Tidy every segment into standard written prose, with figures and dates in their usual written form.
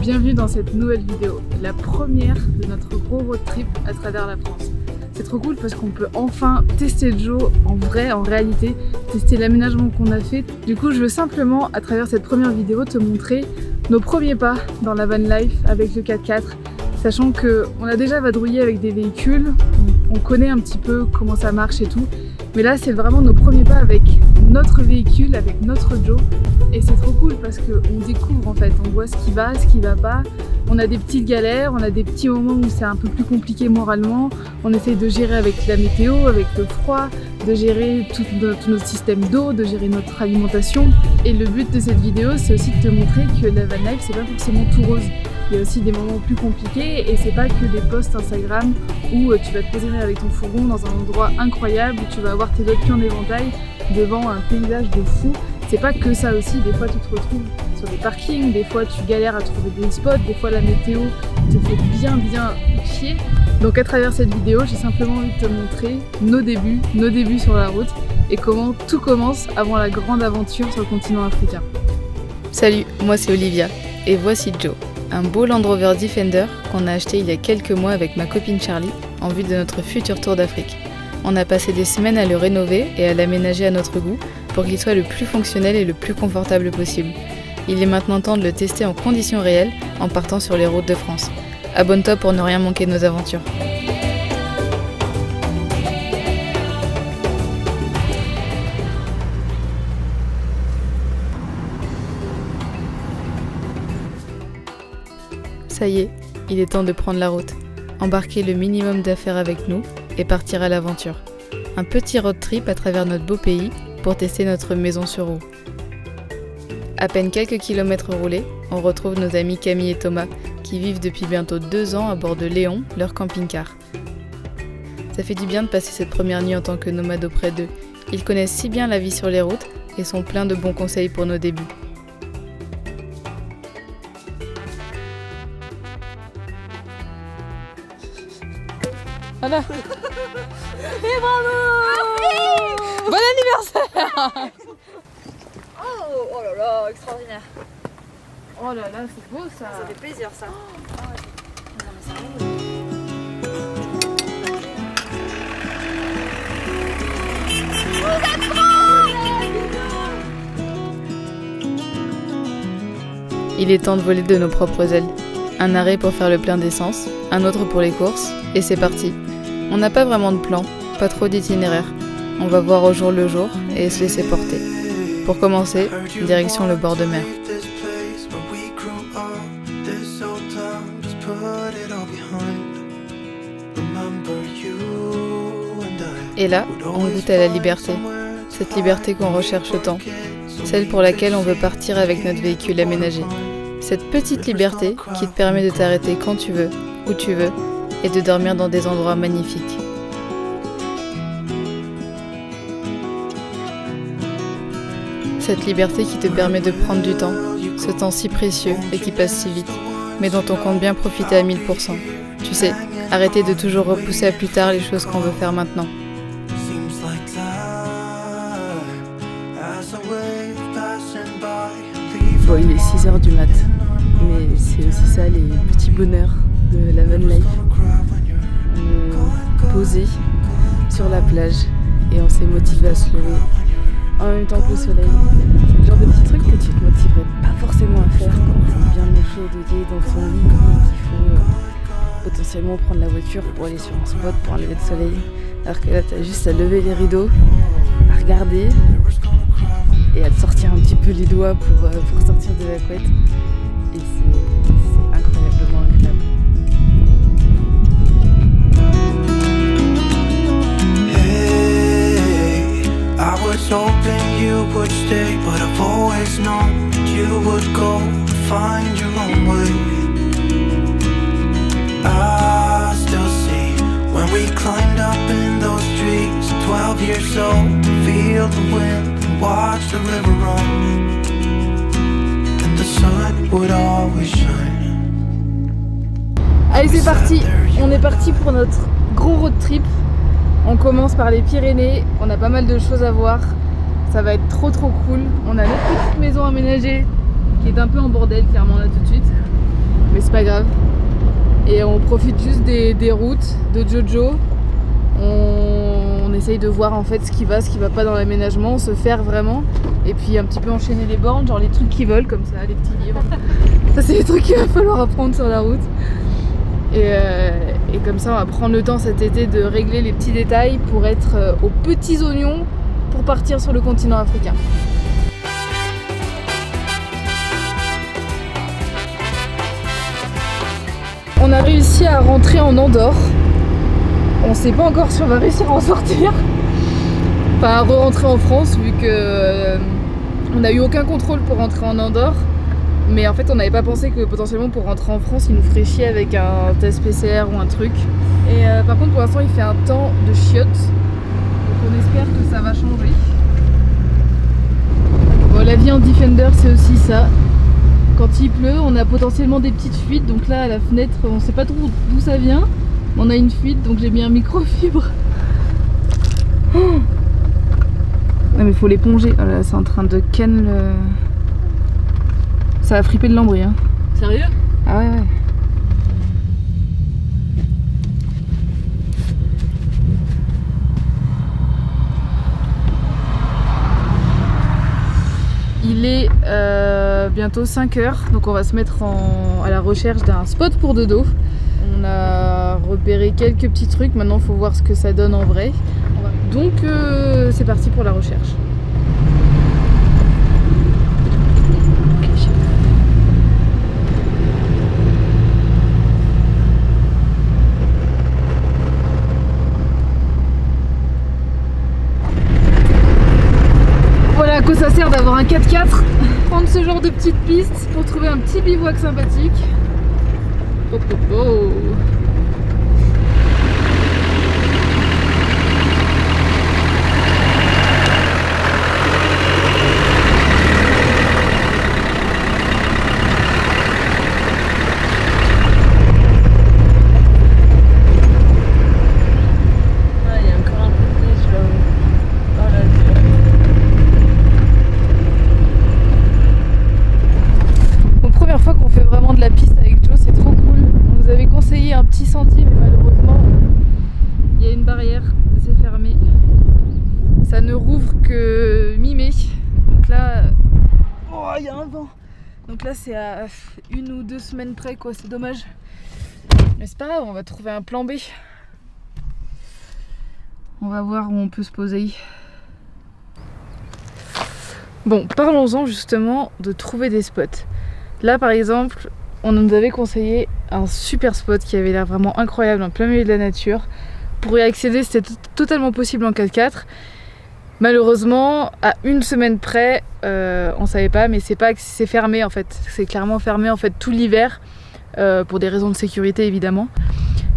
Bienvenue dans cette nouvelle vidéo, la première de notre gros road trip à travers la France. C'est trop cool parce qu'on peut enfin tester Joe en vrai, en réalité, tester l'aménagement qu'on a fait. Du coup, je veux simplement, à travers cette première vidéo, te montrer nos premiers pas dans la van life avec le 4x4, sachant qu'on a déjà vadrouillé avec des véhicules, on connaît un petit peu comment ça marche et tout, mais là c'est vraiment nos premiers pas avec notre véhicule, avec notre Joe, et c'est trop cool parce qu'on découvre en fait, on voit ce qui va pas, on a des petites galères, on a des petits moments où c'est un peu plus compliqué moralement, on essaye de gérer avec la météo, avec le froid, de gérer tout notre système d'eau, de gérer notre alimentation, et le but de cette vidéo c'est aussi de te montrer que la van life c'est pas forcément tout rose. Il y a aussi des moments plus compliqués et c'est pas que des posts Instagram où tu vas te poser avec ton fourgon dans un endroit incroyable où tu vas avoir tes doigts en éventail devant un paysage de fou. C'est pas que ça aussi, des fois tu te retrouves sur des parkings, des fois tu galères à trouver des spots, des fois la météo te fait bien chier. Donc à travers cette vidéo, j'ai simplement envie de te montrer nos débuts sur la route et comment tout commence avant la grande aventure sur le continent africain. Salut, moi c'est Olivia et voici Joe. Un beau Land Rover Defender qu'on a acheté il y a quelques mois avec ma copine Charlie en vue de notre futur tour d'Afrique. On a passé des semaines à le rénover et à l'aménager à notre goût pour qu'il soit le plus fonctionnel et le plus confortable possible. Il est maintenant temps de le tester en conditions réelles en partant sur les routes de France. Abonne-toi pour ne rien manquer de nos aventures. Ça y est, il est temps de prendre la route, embarquer le minimum d'affaires avec nous et partir à l'aventure. Un petit road trip à travers notre beau pays pour tester notre maison sur roue. À peine quelques kilomètres roulés, on retrouve nos amis Camille et Thomas qui vivent depuis bientôt 2 ans à bord de Léon, leur camping-car. Ça fait du bien de passer cette première nuit en tant que nomade auprès d'eux. Ils connaissent si bien la vie sur les routes et sont pleins de bons conseils pour nos débuts. Voilà. Et bravo! Merci! Bon anniversaire! Oh là là, extraordinaire. Oh là là, c'est beau ça! Ça fait plaisir ça. Il est temps de voler de nos propres ailes. Un arrêt pour faire le plein d'essence, un autre pour les courses, et c'est parti. On n'a pas vraiment de plan, pas trop d'itinéraire. On va voir au jour le jour et se laisser porter. Pour commencer, direction le bord de mer. Et là, on goûte à la liberté. Cette liberté qu'on recherche tant. Celle pour laquelle on veut partir avec notre véhicule aménagé. Cette petite liberté qui te permet de t'arrêter quand tu veux, où tu veux, et de dormir dans des endroits magnifiques. Cette liberté qui te permet de prendre du temps, ce temps si précieux et qui passe si vite, mais dont on compte bien profiter à 1000%. Tu sais, arrêter de toujours repousser à plus tard les choses qu'on veut faire maintenant. Bon, il est 6h du mat, mais c'est aussi ça les petits bonheurs de la van life. On est posé sur la plage et on s'est motivé à se lever en même temps que le soleil. C'est le genre de petits trucs que tu te motiverais pas forcément à faire quand t'es bien échaudé dans ton lit et qu'il faut potentiellement prendre la voiture pour aller sur un spot pour un lever de soleil. Alors que là t'as juste à lever les rideaux, à regarder et à te sortir un petit peu les doigts pour sortir de la couette. Et c'est incroyablement agréable. Hey, I was hoping you would stay, but I've always known you would go and find your own way. I still see when we climbed up in those trees, 12 years old, to feel the wind. Watch the river run, and the sun would always shine. Allez, c'est parti! On est parti pour notre gros road trip. On commence par les Pyrénées, on a pas mal de choses à voir. Ça va être trop cool. On a notre petite maison aménagée qui est un peu en bordel, clairement là tout de suite. c'est pas grave. Et on profite juste des routes de Jojo. On essaye de voir en fait ce qui va pas dans l'aménagement, se faire vraiment. Et puis un petit peu enchaîner les bornes, genre les trucs qui volent comme ça, les petits livres. Ça c'est les trucs qu'il va falloir apprendre sur la route. Et comme ça on va prendre le temps cet été de régler les petits détails pour être aux petits oignons pour partir sur le continent africain. On a réussi à rentrer en Andorre. On sait pas encore si on va réussir à en sortir. Enfin à re-rentrer en France vu que on n'a eu aucun contrôle pour rentrer en Andorre. Mais en fait on n'avait pas pensé que potentiellement pour rentrer en France il nous ferait chier avec un test PCR ou un truc. Et par contre pour l'instant il fait un temps de chiottes. Donc on espère que ça va changer. Bon, la vie en Defender c'est aussi ça. Quand il pleut, on a potentiellement des petites fuites, donc là à la fenêtre, on sait pas trop d'où ça vient. On a une fuite, donc j'ai mis un microfibre. Oh non mais faut l'éponger. Oh là, c'est en train de ken le... Ça va friper de lambris. Hein. Sérieux? Ah ouais ouais. Il est bientôt 5 h, donc on va se mettre à la recherche d'un spot pour dodo. On a repéré quelques petits trucs, maintenant il faut voir ce que ça donne en vrai. Donc c'est parti pour la recherche. Voilà à quoi ça sert d'avoir un 4x4. Prendre ce genre de petite piste pour trouver un petit bivouac sympathique. Oh, oh, oh. Donc là c'est à 1 ou 2 semaines près quoi, c'est dommage. Mais c'est pas grave, on va trouver un plan B. On va voir où on peut se poser. Bon, parlons-en justement de trouver des spots. Là par exemple, on nous avait conseillé un super spot qui avait l'air vraiment incroyable en plein milieu de la nature. Pour y accéder c'était totalement possible en 4x4. Malheureusement, à 1 semaine près, on savait pas, mais c'est fermé en fait. C'est clairement fermé en fait tout l'hiver, pour des raisons de sécurité évidemment.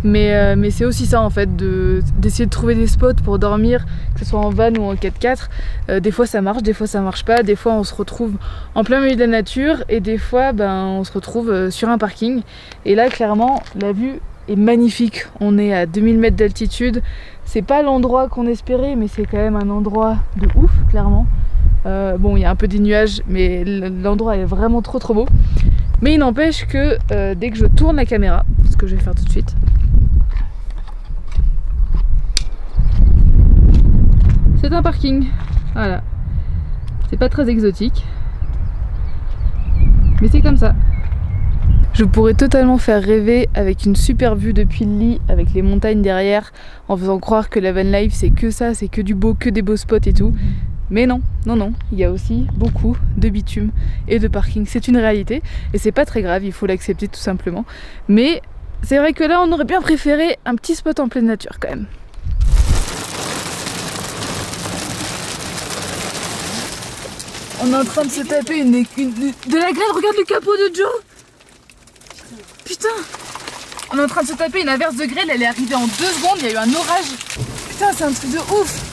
Mais c'est aussi ça en fait, d'essayer de trouver des spots pour dormir, que ce soit en van ou en 4x4. Des fois ça marche, des fois ça marche pas, des fois on se retrouve en plein milieu de la nature et des fois on se retrouve sur un parking. Et là clairement la vue est magnifique, on est à 2000 mètres d'altitude. C'est pas l'endroit qu'on espérait, mais c'est quand même un endroit de ouf, clairement. Bon, il y a un peu des nuages, mais l'endroit est vraiment trop beau. Mais il n'empêche que dès que je tourne la caméra, ce que je vais faire tout de suite, c'est un parking. Voilà. C'est pas très exotique, mais c'est comme ça. Je pourrais totalement faire rêver avec une super vue depuis le lit, avec les montagnes derrière, en faisant croire que la van life c'est que ça, c'est que du beau, que des beaux spots et tout. Mais non, il y a aussi beaucoup de bitume et de parking, c'est une réalité et c'est pas très grave, il faut l'accepter tout simplement. Mais c'est vrai que là on aurait bien préféré un petit spot en pleine nature quand même. On est en train de se taper de la grêle, regarde le capot de Joe. Putain, on est en train de se taper une averse de grêle, elle est arrivée en 2 secondes, il y a eu un orage. Putain, c'est un truc de ouf.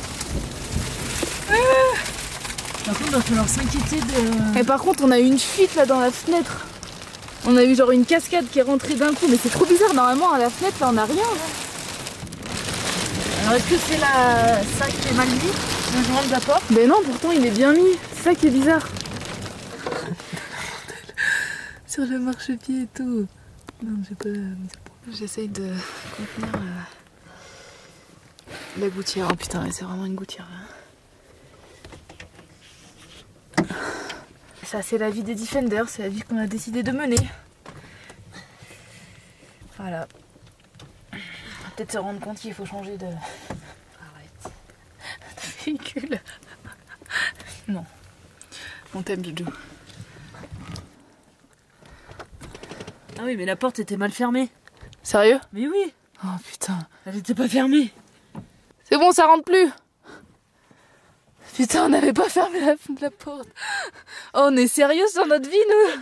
Par contre, il va falloir s'inquiéter de... Et par contre, on a eu une fuite là dans la fenêtre. On a eu genre une cascade qui est rentrée d'un coup, mais c'est trop bizarre, normalement à la fenêtre là on a rien. Là. Alors est-ce que c'est ça qui est mal mis, le joint d'apport? Ben non, pourtant il est bien mis, c'est ça qui est bizarre. Sur le marchepied et tout. Non, j'ai pas mis à point. J'essaye de contenir la gouttière. Oh putain, mais c'est vraiment une gouttière là. Ça, c'est la vie des Defenders, c'est la vie qu'on a décidé de mener. Voilà. On va peut-être se rendre compte qu'il faut changer de véhicule. Non. On t'aime, Jojo. Ah oui, mais la porte était mal fermée. Sérieux? Mais oui, Oh putain. elle était pas fermée. C'est bon, ça rentre plus. Putain, on n'avait pas fermé la porte. Oh, on est sérieux sur notre vie, nous?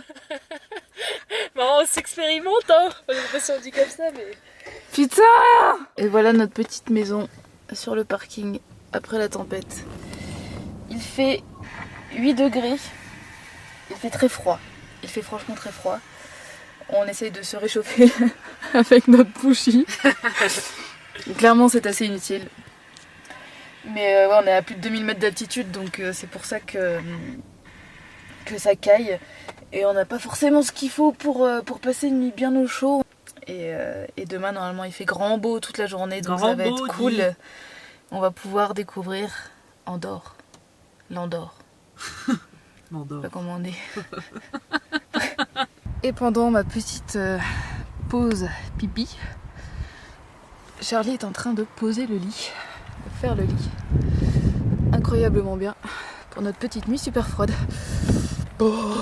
Bah, on s'expérimente, hein. Je sais pas si on dit comme ça, mais... Putain! Et voilà notre petite maison sur le parking après la tempête. Il fait 8 degrés. Il fait très froid. Il fait franchement très froid. On essaye de se réchauffer avec notre bougie. Clairement, c'est assez inutile. Mais ouais, on est à plus de 2000 mètres d'altitude, donc c'est pour ça que ça caille. Et on n'a pas forcément ce qu'il faut pour passer une nuit bien au chaud. Et demain, normalement, il fait grand beau toute la journée, donc ça va être cool. On va pouvoir découvrir Andorre. L'Andorre. Je sais pas comment on dit. Et pendant ma petite pause pipi, Charlie est en train de poser le lit, de faire le lit. Incroyablement bien pour notre petite nuit super froide. Oh.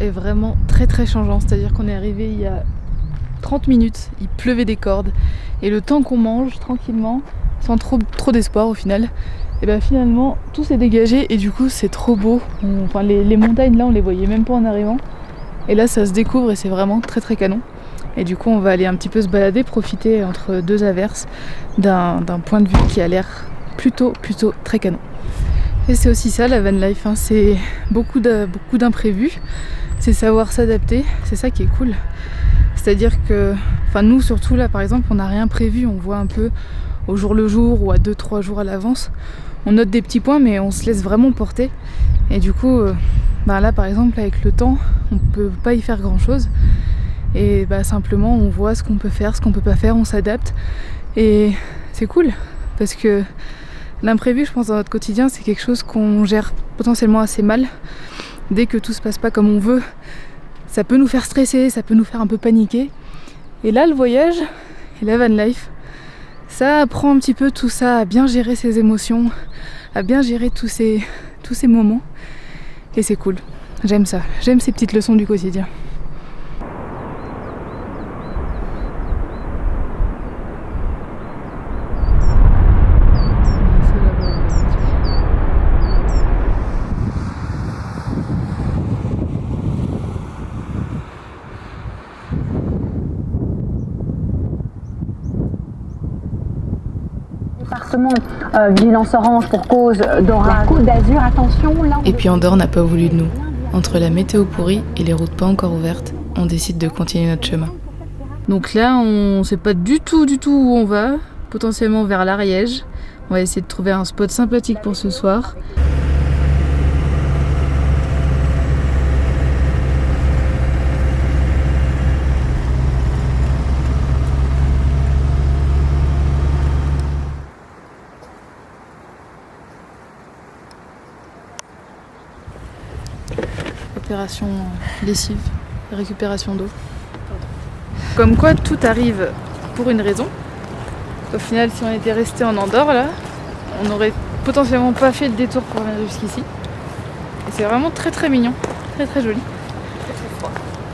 Est vraiment très changeant, c'est-à-dire qu'on est arrivé il y a 30 minutes, il pleuvait des cordes et le temps qu'on mange tranquillement sans trop d'espoir au final, et ben finalement tout s'est dégagé et du coup c'est trop beau. Enfin les montagnes là on les voyait même pas en arrivant et là ça se découvre et c'est vraiment très canon. Et du coup on va aller un petit peu se balader, profiter entre deux averses d'un point de vue qui a l'air plutôt très canon. Et c'est aussi ça la van life, hein. C'est beaucoup d'imprévus, c'est savoir s'adapter, c'est ça qui est cool. C'est-à-dire que, enfin nous surtout là par exemple, on n'a rien prévu, on voit un peu au jour le jour ou à 2-3 jours à l'avance. On note des petits points mais on se laisse vraiment porter. Et du coup, là par exemple avec le temps, on peut pas y faire grand chose. Et simplement on voit ce qu'on peut faire, ce qu'on peut pas faire, on s'adapte. Et c'est cool parce que l'imprévu, je pense, dans notre quotidien, c'est quelque chose qu'on gère potentiellement assez mal. Dès que tout se passe pas comme on veut, ça peut nous faire stresser, ça peut nous faire un peu paniquer. Et là, le voyage et la van life, ça apprend un petit peu tout ça, à bien gérer ses émotions, à bien gérer tous ces moments. Et c'est cool. J'aime ça. J'aime ces petites leçons du quotidien. Vigilance orange pour cause d'orage. Côte d'Azur, attention là. Et puis Andorre n'a pas voulu de nous. Entre la météo pourrie et les routes pas encore ouvertes, on décide de continuer notre chemin. Donc là, on sait pas du tout où on va. Potentiellement vers l'Ariège. On va essayer de trouver un spot sympathique pour ce soir. Opération lessive, récupération d'eau. Comme quoi tout arrive pour une raison. Au final, si on était resté en Andorre là, on n'aurait potentiellement pas fait le détour pour venir jusqu'ici. Et c'est vraiment très mignon, très joli.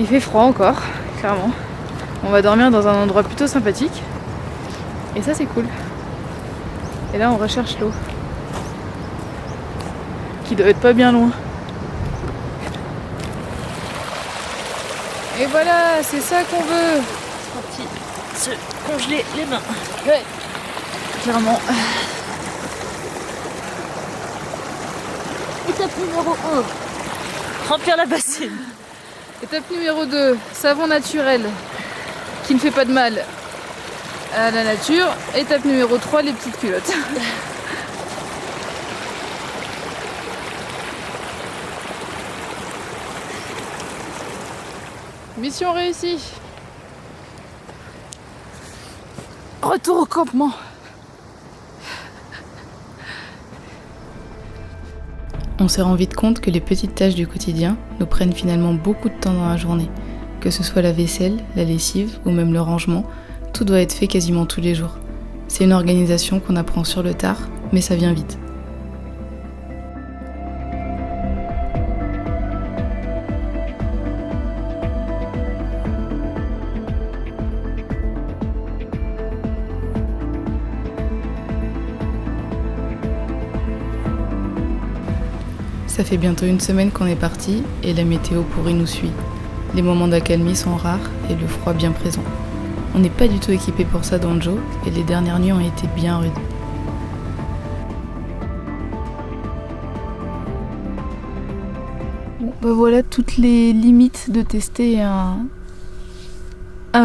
Il fait froid encore, clairement. On va dormir dans un endroit plutôt sympathique. Et ça c'est cool. Et là on recherche l'eau. Qui doit être pas bien loin. Et voilà, c'est ça qu'on veut. Parti se congeler les mains. Ouais, clairement. Étape numéro 1. Remplir la bassine. Étape numéro 2, savon naturel qui ne fait pas de mal à la nature. Étape numéro 3, les petites culottes. Mission réussie. Retour au campement. On se rend vite compte que les petites tâches du quotidien nous prennent finalement beaucoup de temps dans la journée. Que ce soit la vaisselle, la lessive ou même le rangement, tout doit être fait quasiment tous les jours. C'est une organisation qu'on apprend sur le tard, mais ça vient vite. Ça fait bientôt une semaine qu'on est parti et la météo pourrie nous suit. Les moments d'accalmie sont rares et le froid bien présent. On n'est pas du tout équipé pour ça dans Joe et les dernières nuits ont été bien rudes. Bon, bah voilà toutes les limites de tester un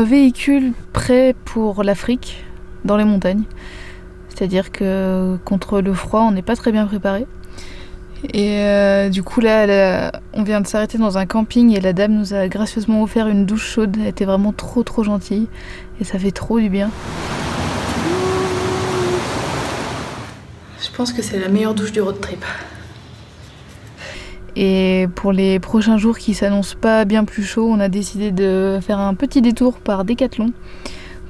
véhicule prêt pour l'Afrique dans les montagnes. C'est-à-dire que contre le froid, on n'est pas très bien préparé. Et du coup là, on vient de s'arrêter dans un camping et la dame nous a gracieusement offert une douche chaude. Elle était vraiment trop gentille et ça fait trop du bien. Je pense que c'est la meilleure douche du road trip. Et pour les prochains jours qui s'annoncent pas bien plus chauds, on a décidé de faire un petit détour par Decathlon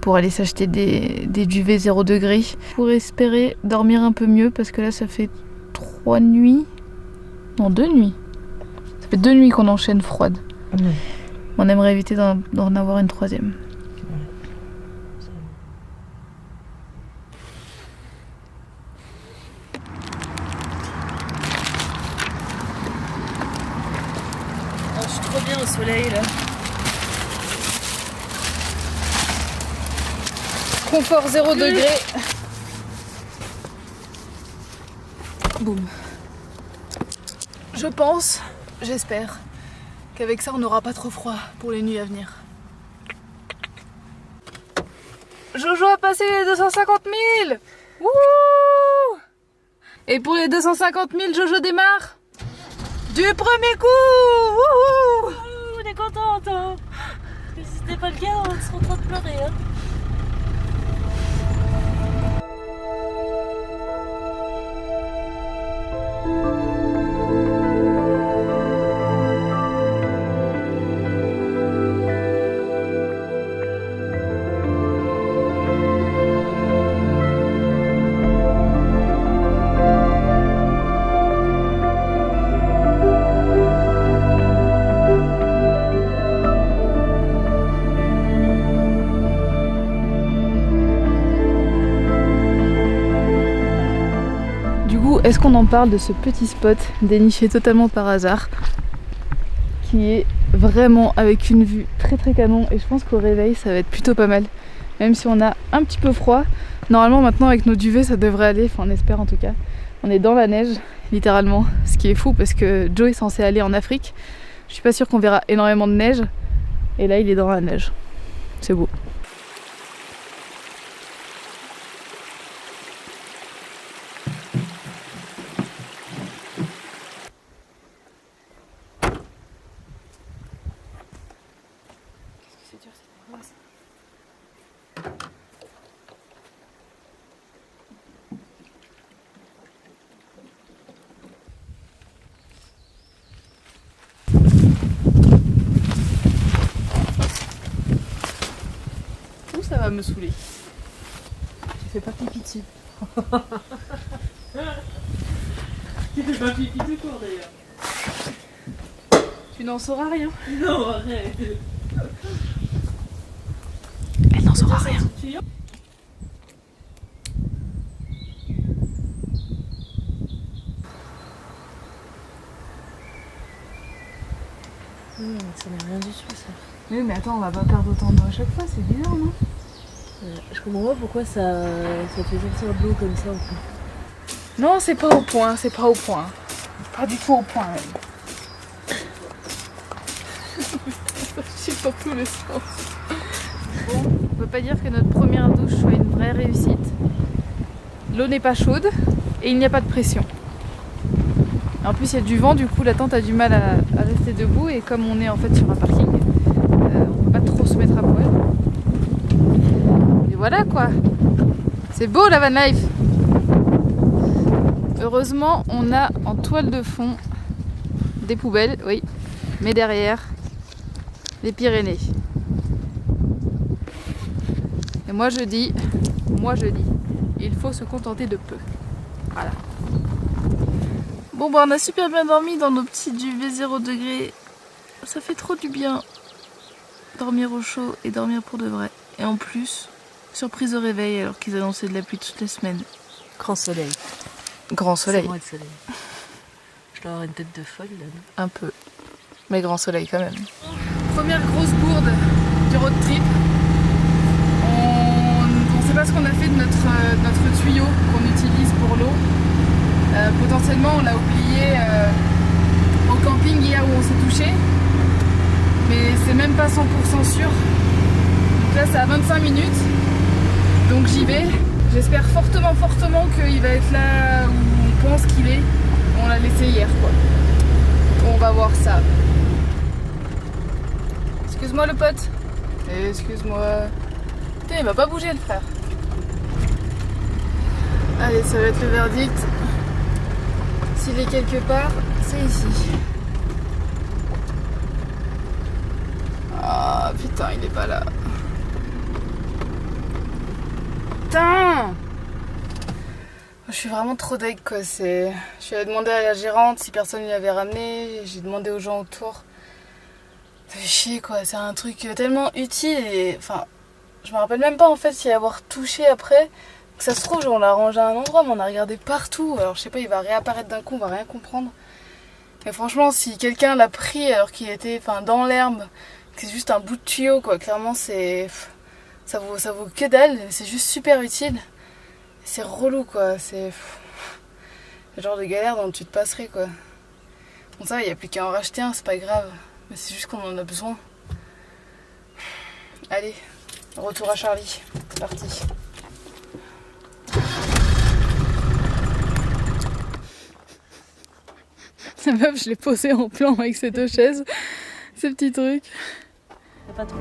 pour aller s'acheter des duvets 0 degré pour espérer dormir un peu mieux parce que là ça fait 2 nuits. Ça fait 2 nuits qu'on enchaîne froide. On aimerait éviter d'en avoir une 3e. Oh, je suis trop bien au soleil là. Confort 0 degré. Boum. Je pense, j'espère, qu'avec ça on n'aura pas trop froid pour les nuits à venir. Jojo a passé les 250 000. Wouhou! Et pour les 250 000, Jojo démarre du premier coup. Wouhou! On est contente hein. Si c'était pas le cas, on serait en train de pleurer hein. Est-ce qu'on en parle de ce petit spot déniché totalement par hasard qui est vraiment avec une vue très canon et je pense qu'au réveil ça va être plutôt pas mal même si on a un petit peu froid. Normalement maintenant avec nos duvets ça devrait aller, enfin on espère en tout cas. On est dans la neige littéralement, ce qui est fou parce que Joe est censé aller en Afrique. Je suis pas sûre qu'on verra énormément de neige et là il est dans la neige. C'est beau. Ça va me saouler. Tu fais pas pipi dessus. Tu fais pas pipi tout court d'ailleurs. Tu n'en sauras rien. Non, arrête. Elle n'en saura rien. Ça n'est rien du tout ça. Oui, mais attends, on va pas perdre autant d'eau à chaque fois, c'est bizarre, non? Je comprends pas pourquoi ça te fait sortir de l'eau comme ça en fait. Non, c'est pas au point, c'est pas au point. Pas du tout au point, même. Je sais pas tous les sens. Bon, on peut pas dire que notre première douche soit une vraie réussite. L'eau n'est pas chaude et il n'y a pas de pression. En plus, il y a du vent, du coup, la tente a du mal à rester debout. Et comme on est en fait sur un parking, on peut pas trop se mettre à poil. Et voilà quoi. C'est beau la van life. Heureusement, on a en toile de fond des poubelles, oui, mais derrière, les Pyrénées. Et moi je dis, il faut se contenter de peu. Voilà. Bon bah on a super bien dormi dans nos petits duvets 0 degré. Ça fait trop du bien. Dormir au chaud et dormir pour de vrai. Et en plus, surprise au réveil alors qu'ils annonçaient de la pluie toutes les semaines. Grand soleil. Grand soleil. C'est moi le soleil. Je dois avoir une tête de folle là. Un peu. Mais grand soleil quand même. Première grosse bourde du road trip. On ne sait pas ce qu'on a fait de notre tuyau qu'on utilise pour l'eau. Potentiellement on l'a oublié au camping hier où on s'est touché. Mais c'est même pas 100% sûr. Donc là c'est à 25 minutes. Donc j'y vais. J'espère fortement qu'il va être là où on pense qu'il est. On l'a laissé hier quoi. On va voir ça. Excuse-moi le pote. Excuse-moi. Putain, il va pas bouger le frère. Allez, ça va être le verdict. S'il est quelque part, c'est ici. Ah putain, il est pas là. Putain! Je suis vraiment trop deg quoi. Je suis allée demander à la gérante si personne ne l'avait ramené. J'ai demandé aux gens autour. Ça fait chier quoi. C'est un truc tellement utile et enfin, je me rappelle même pas en fait s'y avoir touché après. Ça se trouve, on l'a rangé à un endroit, mais on a regardé partout. Alors je sais pas, il va réapparaître d'un coup, on va rien comprendre. Mais franchement, si quelqu'un l'a pris alors qu'il était dans l'herbe, que c'est juste un bout de tuyau quoi. Clairement, ça vaut que dalle. C'est juste super utile. C'est relou quoi. C'est le genre de galère dont tu te passerais quoi. Bon ça, il n'y a plus qu'à en racheter un, c'est pas grave. Mais c'est juste qu'on en a besoin. Allez, retour à Charlie. C'est parti. La meuf, je l'ai posée en plan avec ces deux chaises, ces petits trucs. Pas trop.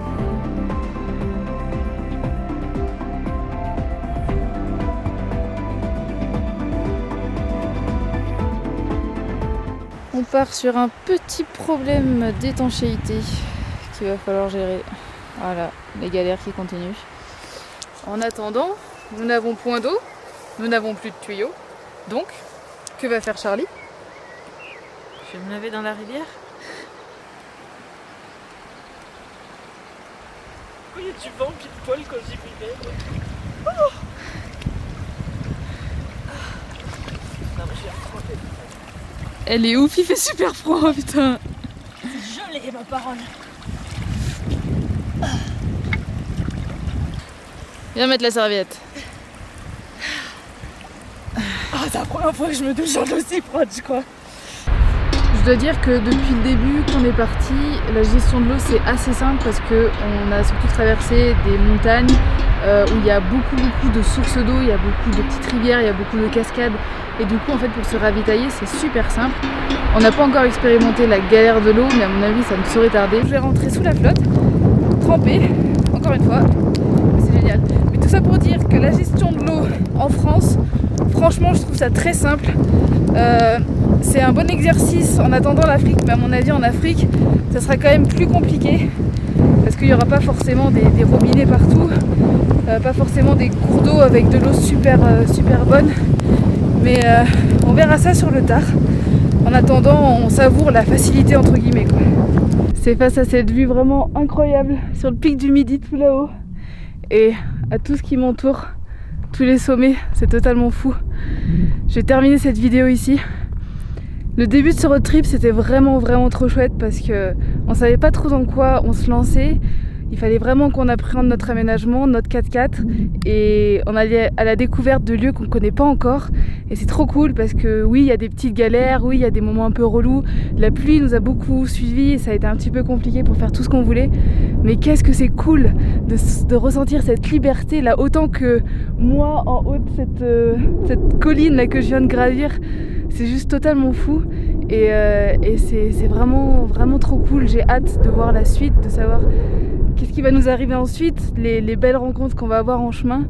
On part sur un petit problème d'étanchéité qu'il va falloir gérer. Voilà, les galères qui continuent. En attendant, nous n'avons point d'eau, nous n'avons plus de tuyaux. Donc, que va faire Charlie ? Je vais me laver dans la rivière. Il y a du vent pile poil quand j'y vivais. Oh non, mais je vais retremper. Elle est ouf, il fait super froid, putain. C'est gelé ma parole. Viens mettre la serviette. Ah, c'est la première fois que je me douche en eau si froide, je crois. Je dois dire que depuis le début qu'on est parti, la gestion de l'eau c'est assez simple parce qu'on a surtout traversé des montagnes où il y a beaucoup de sources d'eau, il y a beaucoup de petites rivières, il y a beaucoup de cascades et du coup en fait pour se ravitailler c'est super simple. On n'a pas encore expérimenté la galère de l'eau mais à mon avis ça ne saurait tarder. Je vais rentrer sous la flotte, trempée, encore une fois, c'est génial. Mais tout ça pour dire que la gestion de l'eau en France, franchement je trouve ça très simple. C'est un bon exercice en attendant l'Afrique, mais à mon avis en Afrique ça sera quand même plus compliqué parce qu'il n'y aura pas forcément des robinets partout, pas forcément des cours d'eau avec de l'eau super bonne, mais on verra ça sur le tard. En attendant, on savoure la facilité entre guillemets quoi. C'est face à cette vue vraiment incroyable sur le pic du Midi tout là-haut et à tout ce qui m'entoure, tous les sommets, c'est totalement fou. Je vais terminer cette vidéo ici. Le début de ce road trip c'était vraiment trop chouette parce que on savait pas trop dans quoi on se lançait. Il fallait vraiment qu'on appréhende notre aménagement, notre 4x4 et on allait à la découverte de lieux qu'on connaît pas encore et c'est trop cool parce que oui il y a des petites galères, oui il y a des moments un peu relous, la pluie nous a beaucoup suivis et ça a été un petit peu compliqué pour faire tout ce qu'on voulait, mais qu'est-ce que c'est cool de ressentir cette liberté là autant que moi en haut de cette colline là que je viens de gravir. C'est juste totalement fou et c'est vraiment trop cool. J'ai hâte de voir la suite, de savoir qu'est-ce qui va nous arriver ensuite, les belles rencontres qu'on va avoir en chemin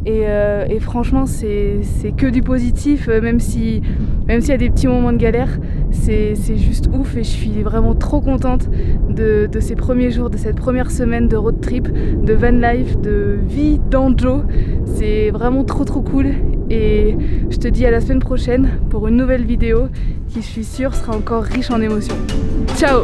et franchement c'est que du positif, même s'il y a des petits moments de galère, c'est juste ouf et je suis vraiment trop contente de ces premiers jours, de cette première semaine de road trip, de van life, de vie dans Joe. C'est vraiment trop cool et je te dis à la semaine prochaine pour une nouvelle vidéo qui je suis sûre sera encore riche en émotions. Ciao!